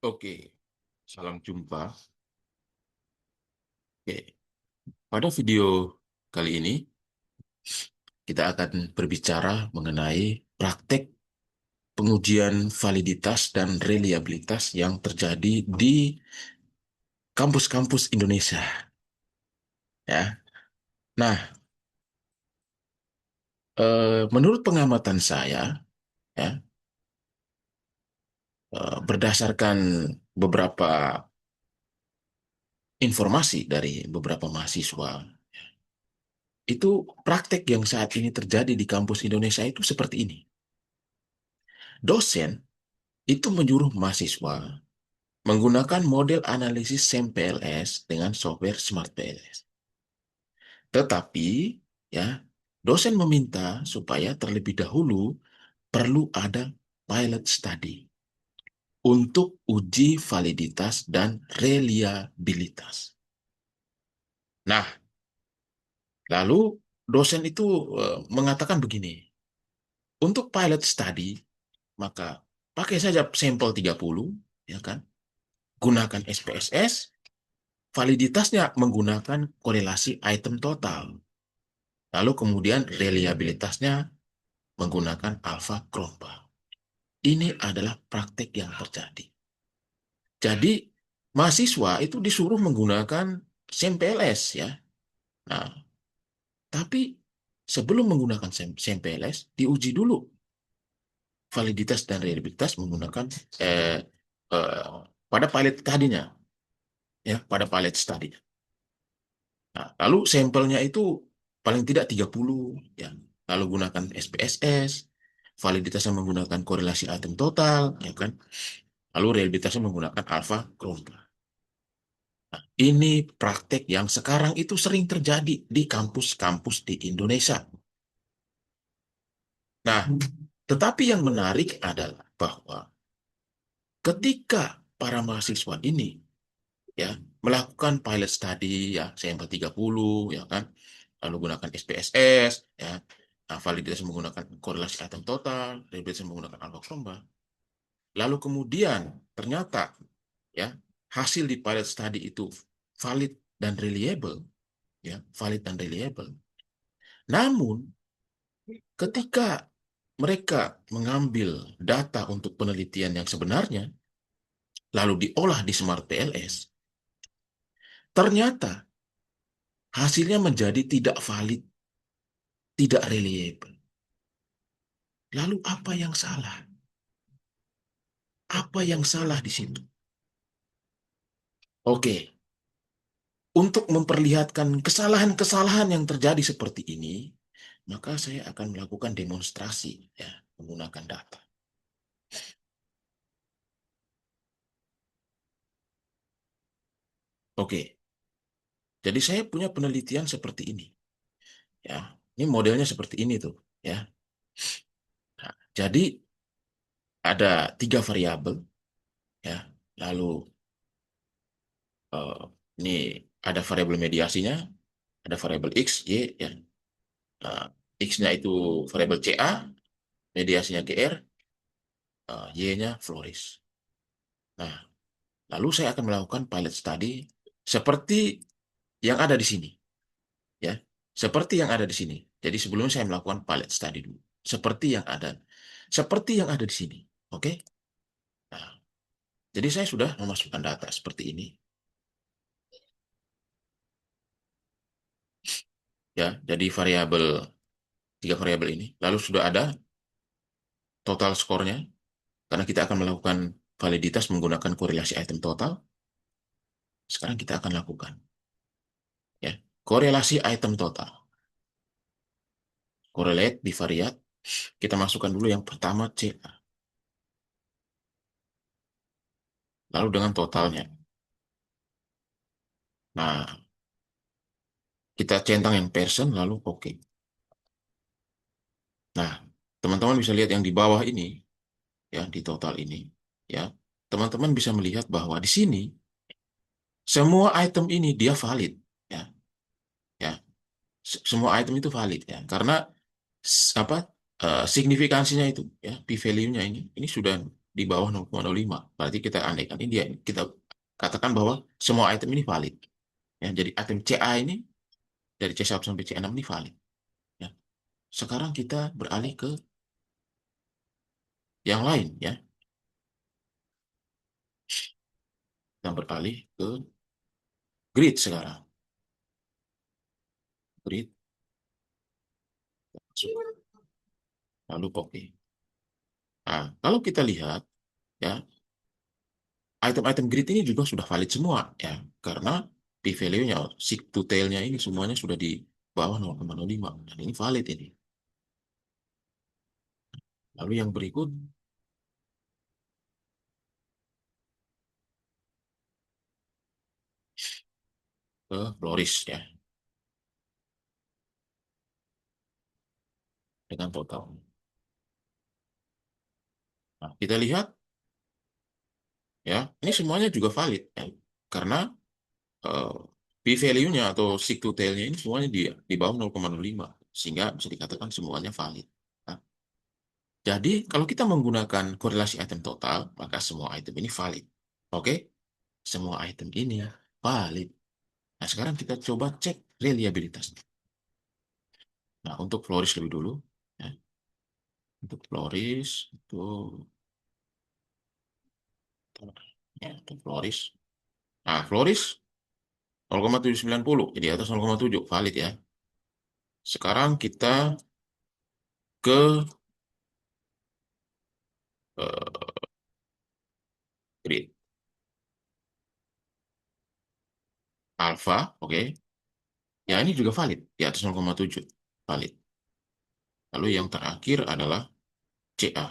Oke, salam jumpa. Oke, pada video kali ini kita akan berbicara mengenai praktek pengujian validitas dan reliabilitas yang terjadi di kampus-kampus Indonesia. Ya, nah, menurut pengamatan saya, ya, berdasarkan beberapa informasi dari beberapa mahasiswa, itu praktek yang saat ini terjadi di kampus Indonesia itu seperti ini. Dosen itu menyuruh mahasiswa menggunakan model analisis SAM-PLS dengan software Smart PLS. Tetapi, ya, dosen meminta supaya terlebih dahulu perlu ada pilot study untuk uji validitas dan reliabilitas. Nah, lalu dosen itu mengatakan begini, untuk pilot study, maka pakai saja sampel 30, ya kan? Gunakan SPSS, validitasnya menggunakan korelasi item total. Lalu kemudian reliabilitasnya menggunakan alfa kromba. Ini adalah praktek yang terjadi. Jadi mahasiswa itu disuruh menggunakan SIM-PLS ya. Nah, tapi sebelum menggunakan SIM-PLS diuji dulu validitas dan reliabilitas menggunakan eh, eh, pada pilot tadinya ya, pada pilot study. Nah, lalu sampelnya itu paling tidak 30 ya. Lalu gunakan SPSS, validitasnya menggunakan korelasi atom total, ya kan? Lalu reliabilitasnya menggunakan alfa Kromba. Ini praktek yang sekarang itu sering terjadi di kampus-kampus di Indonesia. Nah, tetapi yang menarik adalah bahwa ketika para mahasiswa ini ya melakukan pilot study ya sampel 30 ya kan, lalu gunakan SPSS ya, nah, validitas menggunakan korelasi atom total, reliabilitas menggunakan alfa Kromba. Lalu kemudian ternyata ya hasil di pilot study itu valid dan reliable, ya valid dan reliable. Namun ketika mereka mengambil data untuk penelitian yang sebenarnya lalu diolah di Smart PLS, ternyata hasilnya menjadi tidak valid, tidak reliable. Lalu apa yang salah? Apa yang salah di situ? Oke, untuk memperlihatkan kesalahan-kesalahan yang terjadi seperti ini, maka saya akan melakukan demonstrasi ya menggunakan data. Oke, jadi saya punya penelitian seperti ini ya. Ini modelnya seperti ini tuh ya. Nah, jadi ada tiga variabel ya. Lalu eh, ini ada variabel mediasinya, ada variabel X, Y ya. Nah, X-nya itu variabel CA, mediasinya GR, Y-nya Floris. Nah, lalu saya akan melakukan pilot study seperti yang ada di sini, ya. Seperti yang ada di sini. Jadi sebelumnya saya melakukan pilot study dulu. Seperti yang ada di sini. Oke? Nah, jadi saya sudah memasukkan data seperti ini, ya. Jadi tiga variabel ini. Lalu sudah ada total skornya, karena kita akan melakukan validitas menggunakan korelasi item total. Sekarang kita akan lakukan, ya. Korelasi item total. Correlate, bivariate. Kita masukkan dulu yang pertama CA. Lalu dengan totalnya. Nah, kita centang yang person, lalu oke. Nah, teman-teman bisa lihat yang di bawah ini, ya, di total ini, ya. Teman-teman bisa melihat bahwa di sini, semua item ini dia valid, ya. Ya, semua item itu valid, ya. Karena, apa, signifikansinya itu, ya, p-value-nya ini sudah di bawah 0,05. Berarti kita andaikan ini dia, kita katakan bahwa semua item ini valid. Ya, jadi item CA ini dari C1 sampai C6 ini valid. Ya. Sekarang kita beralih ke yang lain ya. Kita beralih ke grid sekarang. Grid lalu oke. Nah, kalau kita lihat ya, item-item grid ini juga sudah valid semua ya, karena p-value-nya, seek to tail-nya ini semuanya sudah di bawah 0,05 dan ini valid ini. Lalu yang berikut ke Floris ya, dengan total. Nah, kita lihat ya, ini semuanya juga valid ya, karena eh, p-value-nya atau seek to tail-nya ini semuanya di bawah 0,05 sehingga bisa dikatakan semuanya valid. Nah, jadi kalau kita menggunakan korelasi item total, maka semua item ini valid. Oke, semua item ini valid. Nah, sekarang kita coba cek reliabilitasnya. Nah, untuk Floris lebih dulu. Ya. Untuk Floris, itu ya, untuk Floris. Nah, Floris 0,790, jadi atas 0,7, valid ya. Sekarang kita ke grid alpha, oke. Ya, ini juga valid, di atas 0,7, valid. Lalu yang terakhir adalah CA.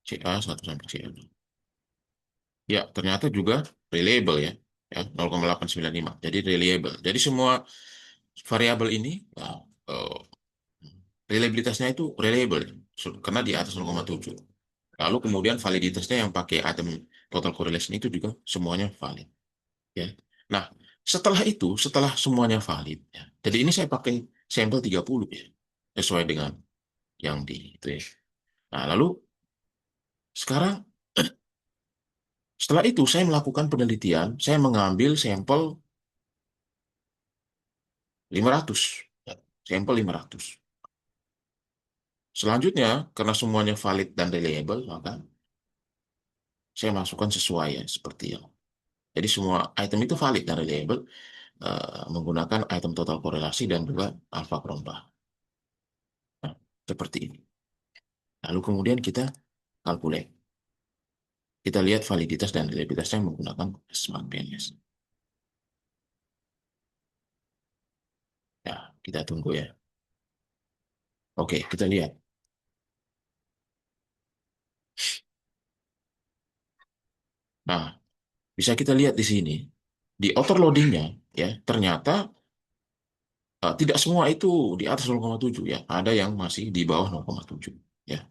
CA 1 sampai CA. Ya, ternyata juga reliable ya. Ya, 0,895. Jadi reliable. Jadi semua variabel ini ya, eh, reliabilitasnya itu reliable karena di atas 0,7. Lalu kemudian validitasnya yang pakai item total correlation itu juga semuanya valid ya. Nah, setelah itu, setelah semuanya valid ya. Jadi ini saya pakai sampel 30 ya. Sesuai dengan yang di itu ya. Nah, lalu sekarang setelah itu saya melakukan penelitian, saya mengambil sampel 500. Ya, sampel 500. Selanjutnya, karena semuanya valid dan reliable, maka saya masukkan sesuai ya, seperti yang. Jadi semua item itu valid dan reliable menggunakan item total korelasi dan juga alpha kromba. Nah, seperti ini. Lalu kemudian kita calculate. Kita lihat validitas dan reliabilitasnya menggunakan Smart PNS. Ya, kita tunggu ya. Oke, kita lihat. Nah, bisa kita lihat di sini. Di outer loadingnya, ya, ternyata tidak semua itu di atas 0,7 ya. Ada yang masih di bawah 0,7 ya.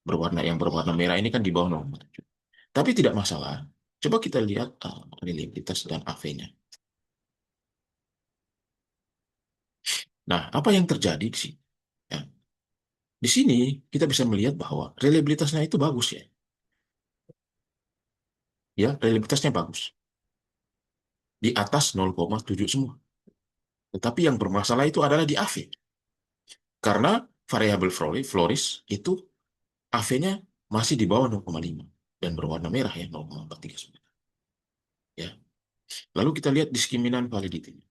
Yang berwarna merah ini kan di bawah 0,7. Tapi tidak masalah. Coba kita lihat reliabilitas dan AV-nya. Nah, apa yang terjadi di sini? Ya, di sini kita bisa melihat bahwa reliabilitasnya itu bagus ya. Ya, reliabilitasnya bagus. Di atas 0,7 semua. Tetapi yang bermasalah itu adalah di AV. Karena variabel Floris itu AV-nya masih di bawah 0,5 dan berwarna merah ya 0,439. Ya. Lalu kita lihat diskriminan validity.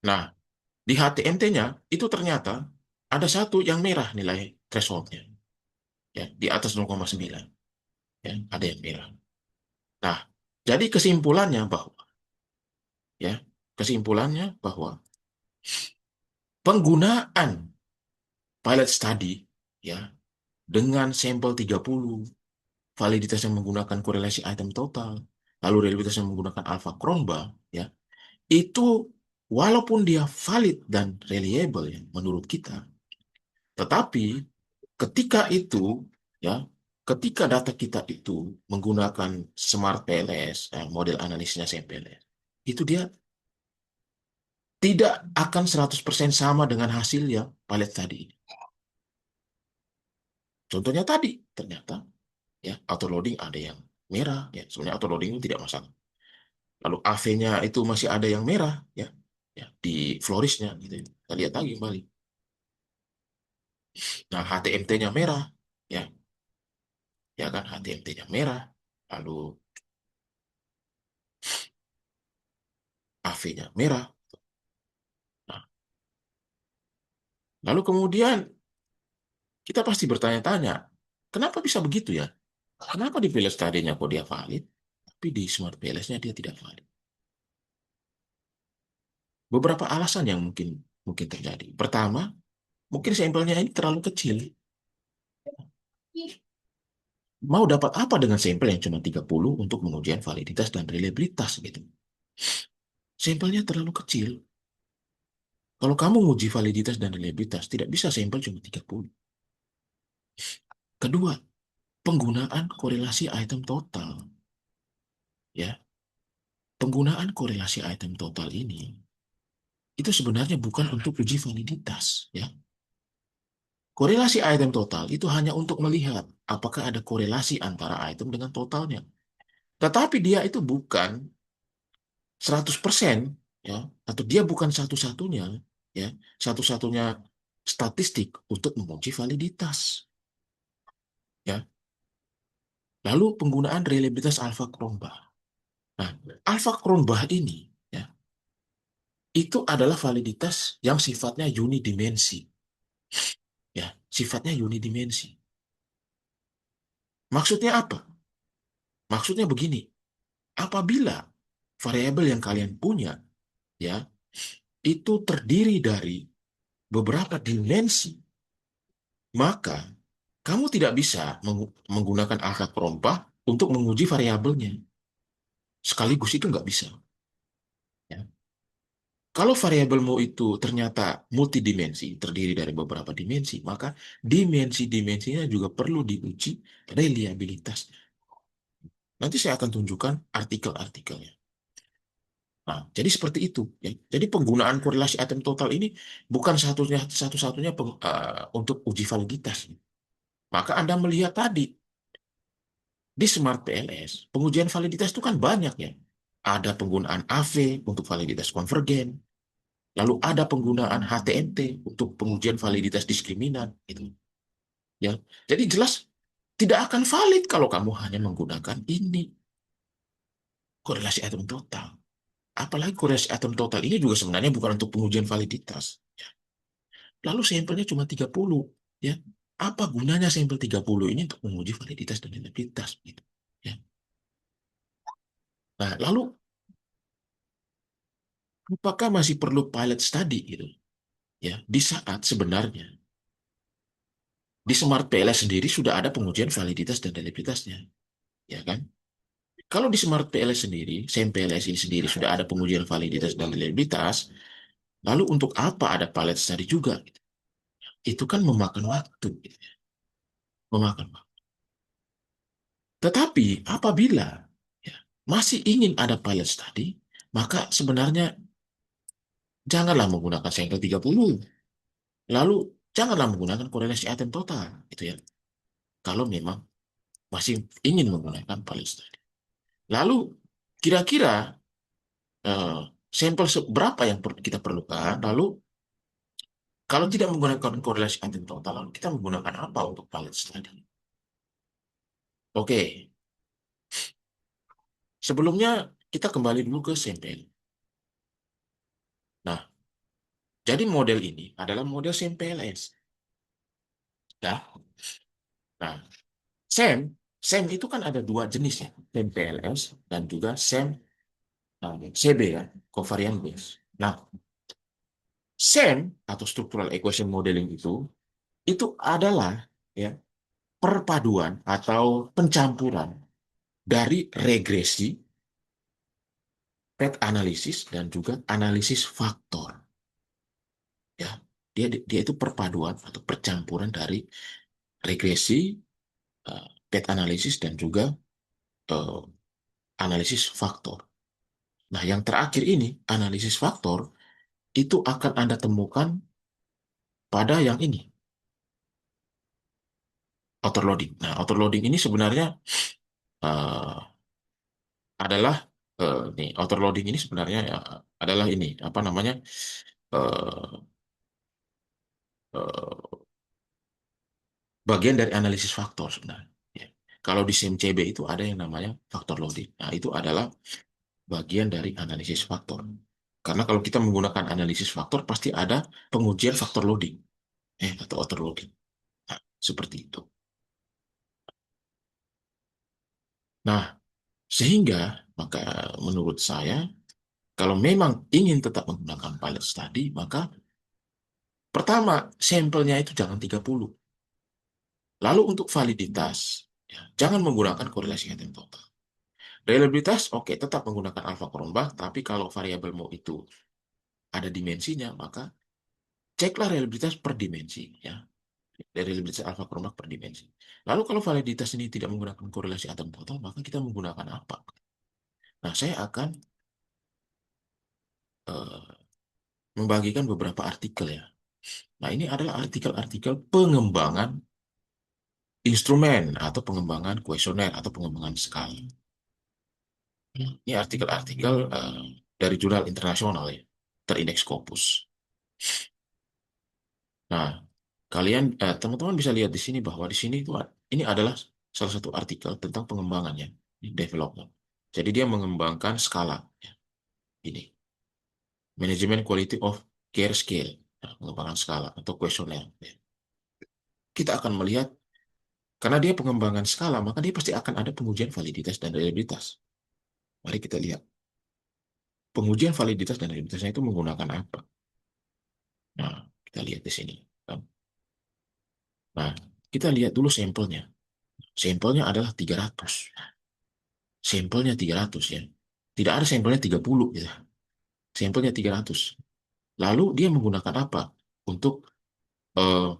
Nah, di HTMT-nya itu ternyata ada satu yang merah nilai threshold-nya ya, di atas 0,9 ya, ada yang merah. Nah, jadi ya, kesimpulannya bahwa penggunaan pilot study ya dengan sampel 30, validitas yang menggunakan korelasi item total, lalu reliabilitas yang menggunakan alpha kromba ya, itu walaupun dia valid dan reliable ya menurut kita, tetapi ketika itu ya, ketika data kita itu menggunakan Smart PLS, model analisisnya SMPLS, itu dia tidak akan 100% sama dengan hasil yang pilot tadi. Contohnya tadi, ternyata ya auto loading ada yang merah, ya sebenarnya auto loading itu tidak masalah. Lalu AV-nya itu masih ada yang merah, ya, ya di florisnya gitu. Kita lihat lagi kembali. Nah, HTMT-nya merah, ya, ya kan HTMT-nya merah, lalu AV-nya merah. Nah, lalu kemudian kita pasti bertanya-tanya, kenapa bisa begitu ya? Kenapa di PLS tadinya kok dia valid, tapi di Smart PLS-nya dia tidak valid? Beberapa alasan yang mungkin mungkin terjadi. Pertama, mungkin sampelnya ini terlalu kecil. Mau dapat apa dengan sampel yang cuma 30 untuk pengujian validitas dan reliabilitas gitu. Sampelnya terlalu kecil. Kalau kamu menguji validitas dan reliabilitas, tidak bisa sampel cuma 30. Kedua, penggunaan korelasi item total. Ya, penggunaan korelasi item total ini itu sebenarnya bukan untuk uji validitas. Ya, korelasi item total itu hanya untuk melihat apakah ada korelasi antara item dengan totalnya. Tetapi dia itu bukan 100%, ya, atau dia bukan satu-satunya, ya, satu-satunya statistik untuk menguji validitas, ya. Lalu penggunaan reliabilitas alfa Cronbach. Nah, alfa Cronbach ini, ya, itu adalah validitas yang sifatnya unidimensi, ya, sifatnya unidimensi. Maksudnya apa? Maksudnya begini, apabila variabel yang kalian punya, ya, itu terdiri dari beberapa dimensi, maka kamu tidak bisa menggunakan alfa Cronbach untuk menguji variabelnya. Sekaligus itu nggak bisa. Ya. Kalau variabelmu itu ternyata multidimensi, terdiri dari beberapa dimensi, maka dimensi-dimensinya juga perlu diuji reliabilitas. Nanti saya akan tunjukkan artikel-artikelnya. Nah, jadi seperti itu. Ya. Jadi penggunaan korelasi atom total ini bukan satu-satunya untuk uji validitas. Maka Anda melihat tadi di Smart PLS, pengujian validitas itu kan banyak ya. Ada penggunaan AV untuk validitas konvergen, lalu ada penggunaan HTMT untuk pengujian validitas diskriminan, gitu. Ya, jadi jelas tidak akan valid kalau kamu hanya menggunakan ini korelasi atom total. Apalagi korelasi atom total ini juga sebenarnya bukan untuk pengujian validitas. Lalu sampelnya cuma 30, ya. Apa gunanya sampel 30 ini untuk menguji validitas dan reliabilitas, gitu. Ya. Nah, lalu apakah masih perlu pilot study gitu? Ya, di saat sebenarnya di Smart PLS sendiri sudah ada pengujian validitas dan reliabilitasnya, ya kan? Kalau di Smart PLS sendiri, SEM PLS ini sendiri sudah ada pengujian validitas dan reliabilitas, lalu untuk apa ada pilot study juga, gitu? Itu kan memakan waktu, gitu ya. Memakan waktu. Tetapi apabila ya, masih ingin ada pilot study, maka sebenarnya janganlah menggunakan sampel 30. Lalu janganlah menggunakan korelasi atom total, gitu ya. Kalau memang masih ingin menggunakan pilot study. Lalu kira-kira eh, sampel berapa yang kita perlukan? Lalu kalau tidak menggunakan korelasi antin total, lalu kita menggunakan apa untuk pilot study? Oke, sebelumnya kita kembali dulu ke sampel. Nah, jadi model ini adalah model SEM-PLS. Ya. Nah, SEM, SEM itu kan ada dua jenis ya, SEM PLS dan juga SEM CB ya, covariant base. Nah, SEM atau structural equation modeling itu adalah ya perpaduan atau pencampuran dari regresi, pet analisis, dan juga analisis faktor. Ya, dia itu perpaduan atau percampuran dari regresi, pet analisis, dan juga eh, analisis faktor. Nah, yang terakhir ini, analisis faktor, itu akan Anda temukan pada yang ini, outer loading. Nah, outer loading ini sebenarnya eh, adalah nih outer loading ini sebenarnya adalah ini apa namanya eh, eh, bagian dari analisis faktor sebenarnya. Ya. Kalau di SIMCB itu ada yang namanya faktor loading. Nah, itu adalah bagian dari analisis faktor. Karena kalau kita menggunakan analisis faktor pasti ada pengujian faktor loading atau outer loading. Nah, seperti itu. Nah, sehingga maka menurut saya kalau memang ingin tetap menggunakan pilot study, maka pertama sampelnya itu jangan 30. Lalu untuk validitas, ya, jangan menggunakan korelasi hidden total. Reliabilitas, oke, tetap menggunakan alfa Cronbach, tapi kalau variabelmu itu ada dimensinya, maka ceklah reliabilitas per dimensi, ya. Reliabilitas alfa Cronbach per dimensi. Lalu kalau validitas ini tidak menggunakan korelasi atom total, maka kita menggunakan apa? Nah, saya akan eh, membagikan beberapa artikel ya. Nah, ini adalah artikel-artikel pengembangan instrumen atau pengembangan kuesioner atau pengembangan skala. Ini artikel-artikel dari jurnal internasional ya, terindeks Scopus. Nah, teman-teman bisa lihat di sini bahwa di sini itu ini adalah salah satu artikel tentang pengembangannya, development. Jadi dia mengembangkan skala, ya, ini Management Quality of Care Scale, ya, pengembangan skala atau kuesioner. Ya. Kita akan melihat karena dia pengembangan skala, maka dia pasti akan ada pengujian validitas dan reliabilitas. Mari kita lihat pengujian validitas dan reliabilitasnya itu menggunakan apa. Nah, kita lihat di sini. Nah, kita lihat dulu sampelnya. Sampelnya adalah 300. Sampelnya 300 ya. Tidak ada sampelnya 30 gitu. Sampelnya 300. Lalu dia menggunakan apa untuk eh,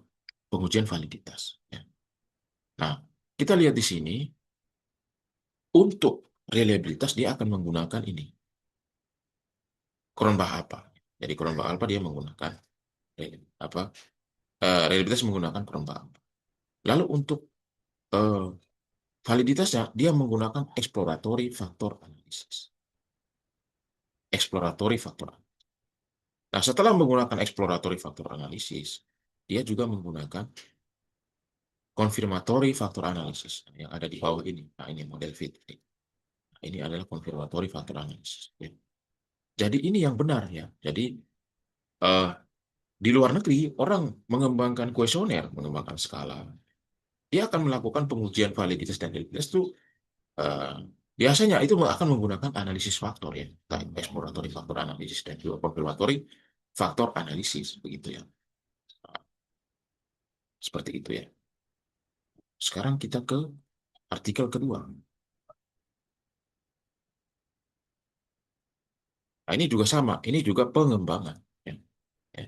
pengujian validitas. Ya. Nah, kita lihat di sini untuk reliabilitas dia akan menggunakan ini Cronbach alpha. Jadi Cronbach alpha dia menggunakan apa reliabilitas menggunakan Cronbach alpha. Lalu untuk eh, validitasnya dia menggunakan exploratory factor analysis. Exploratory factor. Nah, setelah menggunakan exploratory factor analysis, dia juga menggunakan confirmatory factor analysis yang ada di bawah ini. Nah, ini model fit. Nah, ini adalah confirmatory factor analysis. Ya. Jadi ini yang benar ya. Jadi eh, di luar negeri orang mengembangkan kuesioner, mengembangkan skala, dia akan melakukan pengujian validitas dan reliabilitas itu eh, biasanya itu akan menggunakan analisis faktor ya, baik exploratory factor analysis dan juga confirmatory faktor analisis begitu ya. Seperti itu ya. Sekarang kita ke artikel kedua. Nah, ini juga sama, ini juga pengembangan. Ya. Ya.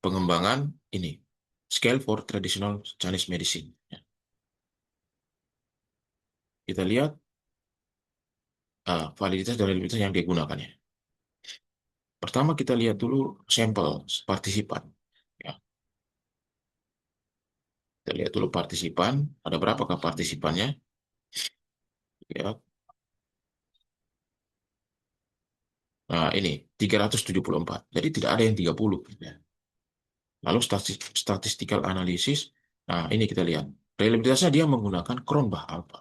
Pengembangan ini, Scale for Traditional Chinese Medicine. Ya. Kita lihat validitas dan reliabilitas yang digunakan ya. Pertama kita lihat dulu sampel partisipan. Ya. Kita lihat dulu partisipan, ada berapakah partisipannya? Ya. Nah, ini 374. Jadi tidak ada yang 30. Ya. Lalu statistical analysis. Nah, ini kita lihat. Reliabilitasnya dia menggunakan Cronbach alpha.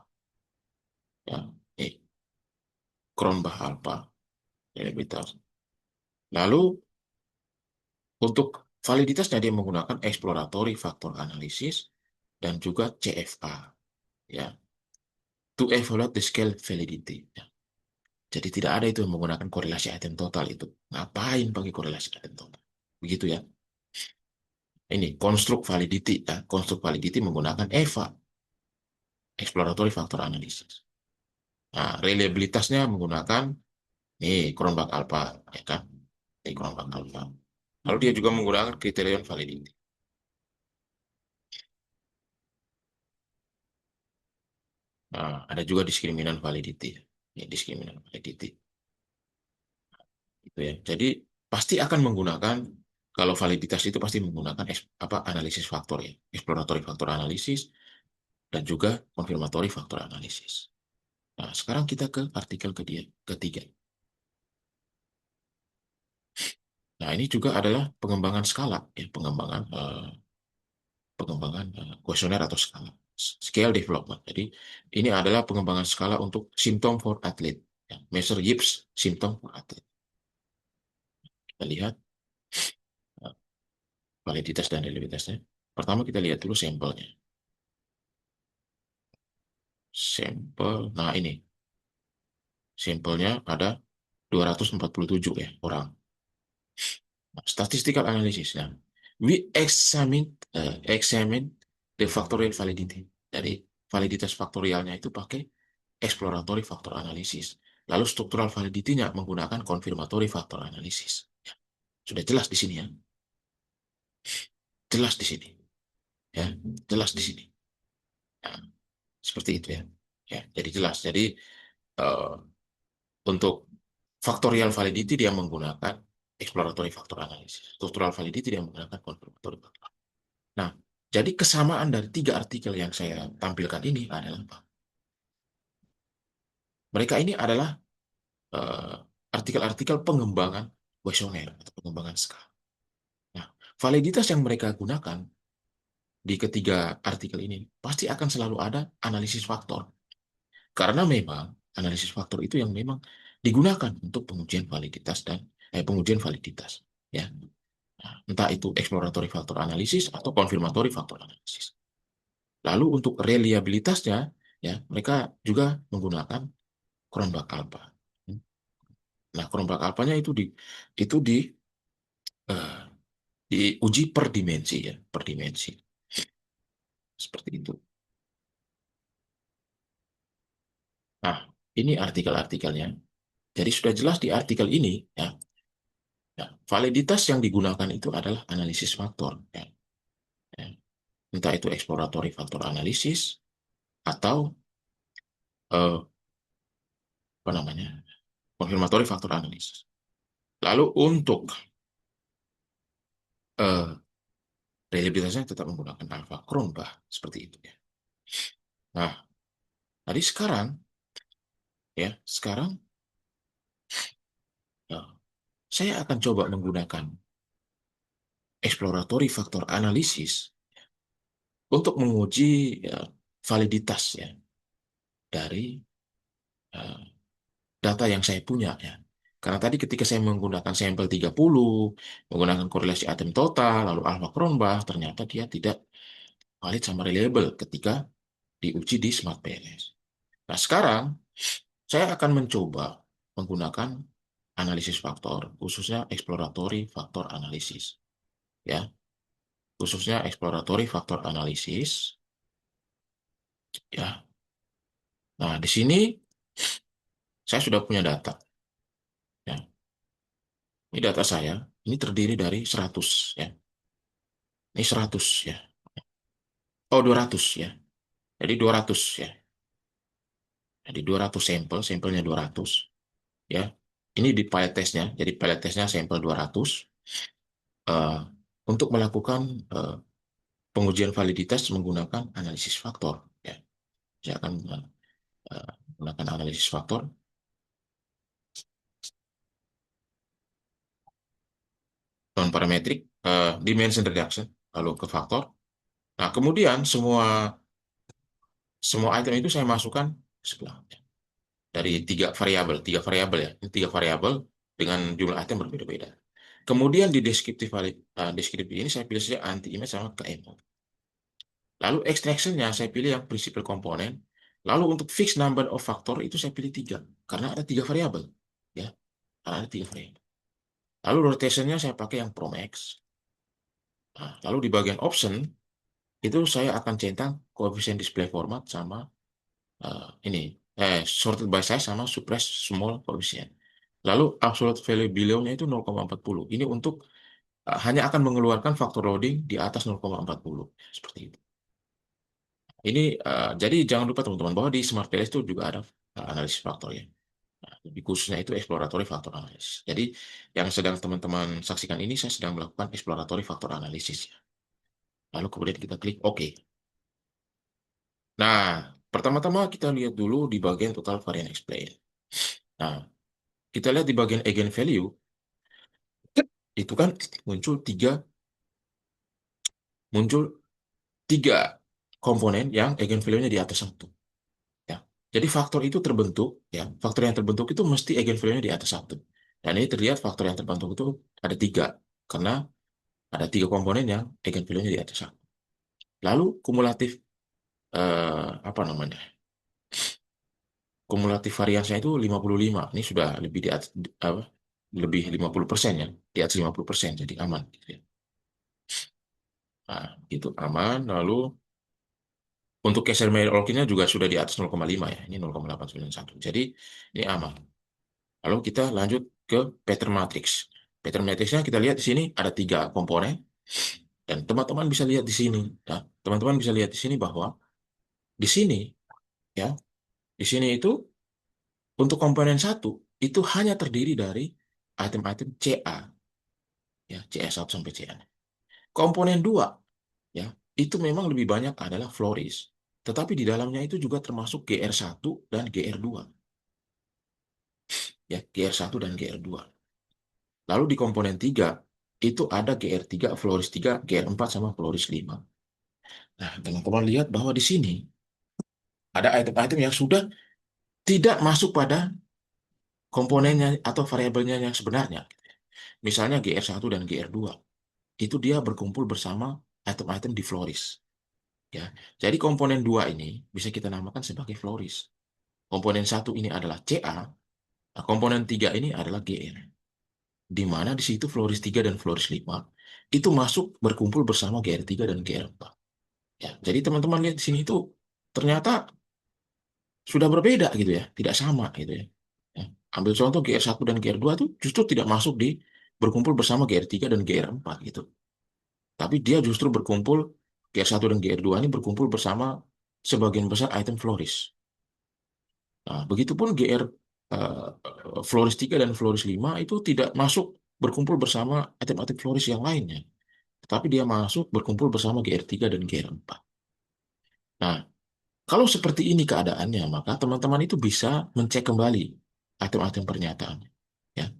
Ya, Cronbach alpha reliabilitas. Lalu untuk validitasnya dia menggunakan exploratory factor analysis dan juga CFA ya to evaluate the scale validity. Ya. Jadi tidak ada itu yang menggunakan korelasi item total itu. Ngapain pakai korelasi item total? Begitu ya. Ini konstruk validity ya. Konstruk validity menggunakan EVA, exploratory factor analysis. Nah, reliabilitasnya menggunakan nih Cronbach alpha ya kan. Ini Cronbach alpha. Lalu dia juga menggunakan kriterion validity. Nah, ada juga diskriminan validity. Ya, diskriminan validity. Gitu ya. Jadi pasti akan menggunakan, kalau validitas itu pasti menggunakan analisis faktor ya, exploratory faktor analisis dan juga confirmatory faktor analisis. Nah, sekarang kita ke artikel ketiga. Nah, ini juga adalah pengembangan skala ya, pengembangan kuesioner atau skala, scale development. Jadi ini adalah pengembangan skala untuk symptom for athlete, ya, measure Yips symptom for athlete. Kita lihat validitas dan reliabilitasnya. Pertama kita lihat dulu sampelnya. Sampel, nah ini sampelnya ada 247 ya orang. Nah, statistical analysis. Nah, we examine the factorial validity. Dari validitas faktorialnya itu pakai exploratory factor analysis. Lalu struktural validity-nya menggunakan confirmatory factor analysis. Ya, sudah jelas di sini ya. Jelas di sini. Ya, jelas di sini. Ya, seperti itu ya. Ya, jadi jelas. Jadi eh, untuk factorial validity dia menggunakan exploratory factor analysis. Structural validity dia menggunakan confirmatory factor. Nah, jadi kesamaan dari tiga artikel yang saya tampilkan ini adalah apa? Mereka ini adalah eh, artikel-artikel pengembangan kuesioner atau pengembangan skala. Nah, validitas yang mereka gunakan di ketiga artikel ini pasti akan selalu ada analisis faktor. Karena memang analisis faktor itu yang memang digunakan untuk pengujian validitas dan pengujian validitas. Ya, nah, entah itu exploratory factor analysis atau confirmatory factor analysis. Lalu untuk reliabilitasnya, ya mereka juga menggunakan Cronbach-Alpha. Nah, Cronbach-Alphanya itu eh, diuji per dimensi ya, per dimensi. Seperti itu. Nah, ini artikel-artikelnya. Jadi sudah jelas di artikel ini ya, ya, validitas yang digunakan itu adalah analisis faktor ya, ya. Entah itu exploratory faktor analisis atau eh, apa namanya? Confirmatory faktor analisis. Lalu untuk eh, reliabilitasnya tetap menggunakan alpha Cronbach seperti itu ya. Nah, tadi sekarang ya, saya akan coba menggunakan exploratory factor analysis untuk menguji ya, validitas ya dari eh, data yang saya punya ya. Karena tadi ketika saya menggunakan sampel 30, menggunakan korelasi atom total, lalu alpha Cronbach, ternyata dia tidak valid sama reliable ketika diuji di Smart PLS. Nah, sekarang saya akan mencoba menggunakan analisis faktor, khususnya exploratory factor analysis. Ya, khususnya exploratory factor analysis. Ya, nah di sini saya sudah punya data. Ya, ini data saya. Ini terdiri dari 100 ya. Ini 100 ya. Oh, 200 ya. Jadi 200 ya. Jadi 200 sampel, sampelnya 200 ya. Ini di pilot testnya. Jadi pilot testnya sampel 200 eh, untuk melakukan eh, pengujian validitas menggunakan analisis faktor ya. Saya akan menggunakan analisis faktor non parametrik dimension reduction lalu ke faktor. Nah, kemudian semua semua item itu saya masukkan sebelah dari tiga variabel ya, ini tiga variabel dengan jumlah item berbeda-beda. Kemudian di deskriptif ini saya pilih saja anti image sama KMO. Lalu extractionnya saya pilih yang principal komponen. Lalu untuk fixed number of factor itu saya pilih tiga karena ada tiga variabel ya, karena ada tiga variabel. Lalu rotationnya saya pakai yang Promax. Nah, lalu di bagian option itu saya akan centang koefisien display format sama ini sorted by size sama suppress small coefficient. Lalu absolute value below-nya itu 0,40. Ini untuk hanya akan mengeluarkan faktor loading di atas 0,40. Seperti itu. Ini jadi jangan lupa teman-teman bahwa di Smart PLS itu juga ada analisis faktor ya. Di khususnya itu exploratory factor analysis. Jadi yang sedang teman-teman saksikan ini saya sedang melakukan exploratory factor analysis. Lalu kemudian kita klik OK. Nah, pertama-tama kita lihat dulu di bagian total variance explain. Nah, kita lihat di bagian eigenvalue, itu kan muncul tiga muncul tiga komponen yang eigenvalue-nya di atas satu. Ya. Jadi faktor itu terbentuk, ya, faktor yang terbentuk itu mesti eigenvalue-nya di atas satu. Dan ini terlihat faktor yang terbentuk itu ada tiga, karena ada tiga komponen yang eigenvalue-nya di atas satu. Lalu kumulatif apa namanya? Kumulatif variansnya itu 55. Ini sudah lebih di atas apa? Lebih 50% ya, di atas 50%, jadi aman gitu ya. Nah, itu aman. Lalu untuk Kessel-Meyer-Olkinnya juga sudah di atas 0,5 ya. Ini 0,891. Jadi ini aman. Lalu kita lanjut ke pattern matrix. Pattern matrixnya kita lihat di sini ada tiga komponen dan teman-teman bisa lihat di sini. Ya, teman-teman bisa lihat di sini bahwa di sini ya, di sini itu untuk komponen satu itu hanya terdiri dari item-item CA ya, CA1 sampai CA. Komponen dua ya, itu memang lebih banyak adalah Floris. Tetapi di dalamnya itu juga termasuk GR1 dan GR2 ya, GR1 dan GR2. Lalu di komponen 3 itu ada GR3, Floris 3, GR4 sama Floris 5. Nah, teman-teman lihat bahwa di sini ada item-item yang sudah tidak masuk pada komponennya atau variabelnya yang sebenarnya. Misalnya GR1 dan GR2. Itu dia berkumpul bersama item-item di Floris. Ya. Jadi komponen 2 ini bisa kita namakan sebagai Floris. Komponen satu ini adalah CA, nah, komponen 3 ini adalah GR. Di mana di situ Floris 3 dan Floris 5 itu masuk berkumpul bersama GR3 dan GR4. Ya, jadi teman-teman lihat di sini itu ternyata sudah berbeda gitu ya, tidak sama gitu ya. Ya. Ambil contoh GR1 dan GR2 itu justru tidak masuk di berkumpul bersama GR3 dan GR4 gitu. Tapi dia justru berkumpul GR1 dan GR2 ini berkumpul bersama sebagian besar item Floris. Nah, begitupun GR Floris 3 dan Floris 5 itu tidak masuk berkumpul bersama item-item Floris yang lainnya. Tetapi dia masuk berkumpul bersama GR3 dan GR4. Nah, kalau seperti ini keadaannya, maka teman-teman itu bisa mencek kembali item-item pernyataan. Ya.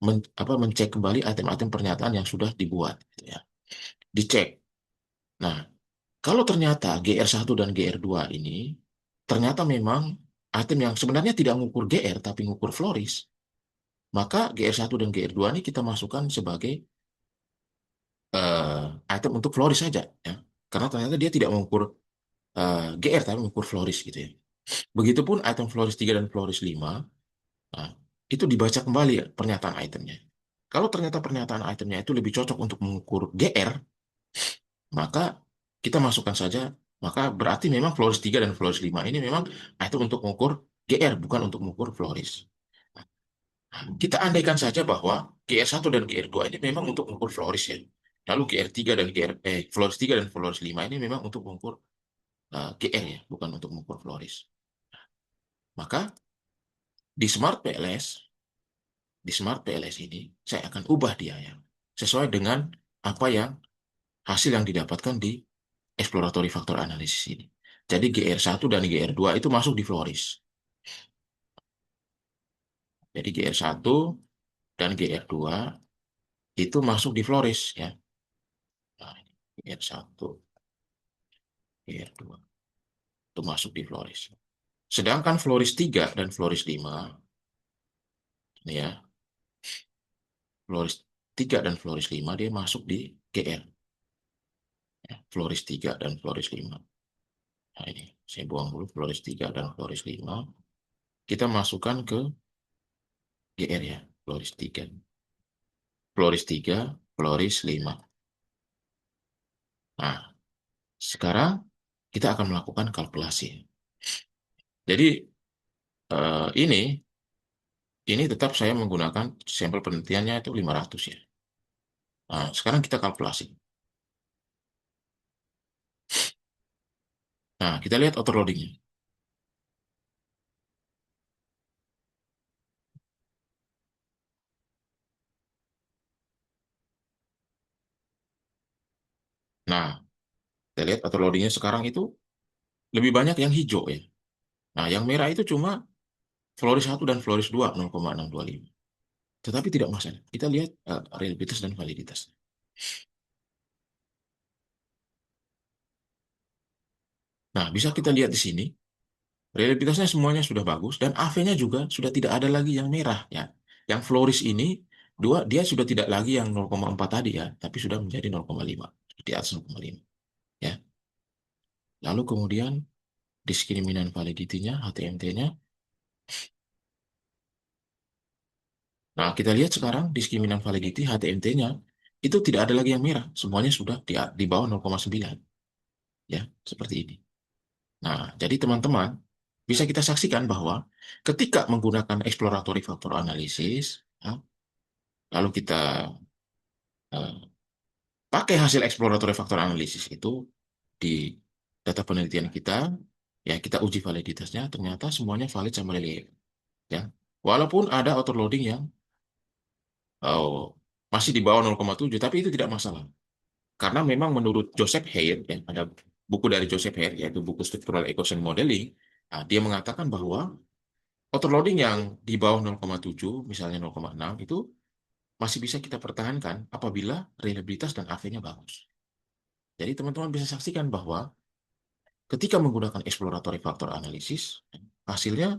Mencek kembali item-item pernyataan yang sudah dibuat. Gitu ya. Dicek. Nah, kalau ternyata GR1 dan GR2 ini, ternyata memang item yang sebenarnya tidak mengukur GR, tapi mengukur Floris, maka GR1 dan GR2 ini kita masukkan sebagai item untuk Floris saja. Ya. Karena ternyata dia tidak mengukur GR, tapi mengukur Floris gitu ya. Begitupun item Floris 3 dan Floris 5. Nah, itu dibaca kembali ya, pernyataan itemnya. Kalau ternyata pernyataan itemnya itu lebih cocok untuk mengukur GR, maka kita masukkan saja, maka berarti memang Floris 3 dan Floris 5 ini memang item untuk mengukur GR, bukan untuk mengukur Floris. Kita andaikan saja bahwa GR1 dan GR2 ini memang untuk mengukur Floris ya. Lalu GR3 dan Floris 3 dan Floris 5 ini memang untuk mengukur GR ya, bukan untuk mengukur Floris. Maka di Smart PLS di Smart PLS ini, saya akan ubah dia ya, sesuai dengan apa yang hasil yang didapatkan di exploratory factor analysis ini. Jadi GR1 dan GR2 itu masuk di Floris. Jadi GR1 dan GR2 itu masuk di Floris ya. Nah, GR1, GR2 itu masuk di Floris. Sedangkan Floris 3 dan Floris 5 ini ya, Floris 3 dan Floris 5 dia masuk di GR. Ya, Floris 3 dan Floris 5. Nah, ini saya buang dulu Floris 3 dan Floris 5. Kita masukkan ke GR ya, Floris 3. Floris 3, Floris 5. Nah, sekarang kita akan melakukan kalkulasi. Jadi ini tetap saya menggunakan sampel penelitiannya itu 500 ya. Nah, sekarang kita kalkulasi. Nah, kita lihat autoloadingnya. Nah, kita lihat auto loadingnya sekarang itu lebih banyak yang hijau ya. Nah, yang merah itu cuma Floris 1 dan Floris 2 0,625. Tetapi tidak masalah. Kita lihat reliabilitas dan validitas. Nah, bisa kita lihat di sini, reliabilitasnya semuanya sudah bagus dan AV-nya juga sudah tidak ada lagi yang merah ya. Yang Floris ini dua dia sudah tidak lagi yang 0,4 tadi ya, tapi sudah menjadi 0,5, di atas 0,5 ya. Lalu kemudian diskriminan validity-nya, HTMT-nya. Nah, kita lihat sekarang diskriminan validity HTMT-nya itu tidak ada lagi yang merah, semuanya sudah di bawah 0,9 ya, seperti ini. Nah, jadi teman-teman bisa kita saksikan bahwa ketika menggunakan exploratory factor analysis, ya, lalu kita eh, pakai hasil exploratory factor analysis itu di data penelitian kita, ya kita uji validitasnya, ternyata semuanya valid sama reliable, ya. Walaupun ada autoloading yang oh, masih di bawah 0,7, tapi itu tidak masalah. Karena memang menurut Joseph Hare, yang ada buku dari Joseph Hare, yaitu buku Structural Equation Modeling, nah, dia mengatakan bahwa overloading yang di bawah 0,7, misalnya 0,6, itu masih bisa kita pertahankan apabila reliabilitas dan AV-nya bagus. Jadi teman-teman bisa saksikan bahwa ketika menggunakan exploratory factor analysis, hasilnya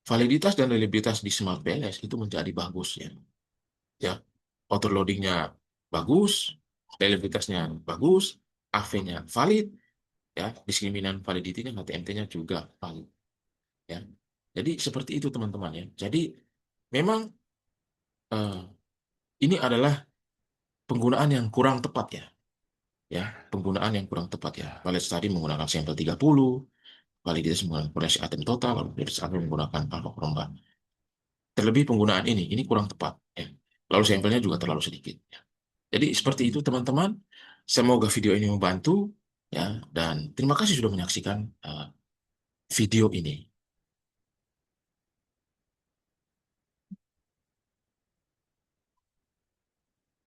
validitas dan reliabilitas di Smart BLS itu menjadi bagus ya. Ya, overloadingnya bagus, reliabilitasnya bagus, AV-nya valid, ya, diskriminan validity-nya, HTMT-nya juga valid, ya. Jadi seperti itu teman-teman ya. Jadi memang eh, ini adalah penggunaan yang kurang tepat ya. Ya, penggunaan yang kurang tepat ya. Valid study menggunakan sampel 30, validitas menggunakan koreksi atom total, validitas AV menggunakan alpha perombakan. Terlebih penggunaan ini kurang tepat ya. Lalu sampelnya juga terlalu sedikit ya. Jadi seperti itu teman-teman. Semoga video ini membantu ya dan terima kasih sudah menyaksikan video ini.